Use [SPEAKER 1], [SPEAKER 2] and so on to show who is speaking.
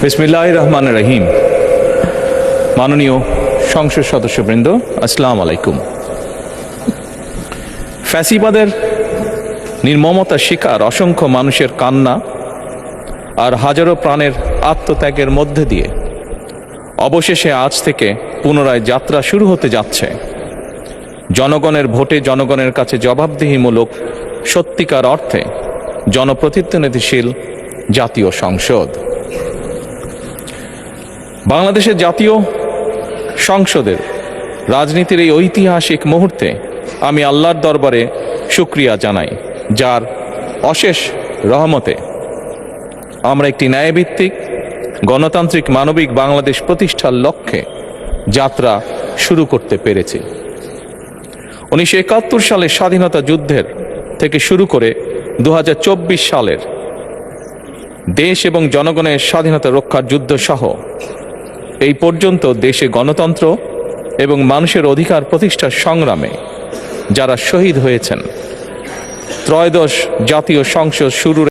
[SPEAKER 1] বিসমিল্লাহির রহমানির রহিম। মাননীয় সংসদ সদস্যবৃন্দ, আসসালামু আলাইকুম। ফ্যাসিবাদের নির্মমতার শিকার অসংখ্য মানুষের কান্না আর হাজারো প্রাণের আত্মত্যাগের মধ্যে দিয়ে অবশেষে আজ থেকে পুনরায় যাত্রা শুরু হতে যাচ্ছে জনগণের ভোটে জনগণের কাছে জবাবদিহিমূলক সত্যিকার অর্থে জনপ্রতিনিধিশীল জাতীয় সংসদ। বাংলাদেশের জাতীয় সংসদের রাজনীতির এই ঐতিহাসিক মুহূর্তে আমি আল্লাহর দরবারে শুকরিয়া জানাই, যার অশেষ রহমতে আমরা একটি ন্যায়ভিত্তিক গণতান্ত্রিক মানবিক বাংলাদেশ প্রতিষ্ঠার লক্ষ্যে যাত্রা শুরু করতে পেরেছি। 1971 সালের স্বাধীনতা যুদ্ধের থেকে শুরু করে 2024 সালের দেশ এবং জনগণের স্বাধীনতা রক্ষার যুদ্ধ সহ এই পর্যন্ত দেশে গণতন্ত্র এবং মানুষের অধিকার প্রতিষ্ঠার সংগ্রামে যারা শহীদ হয়েছেন, ত্রয়োদশ জাতীয় সংসদ শুরুর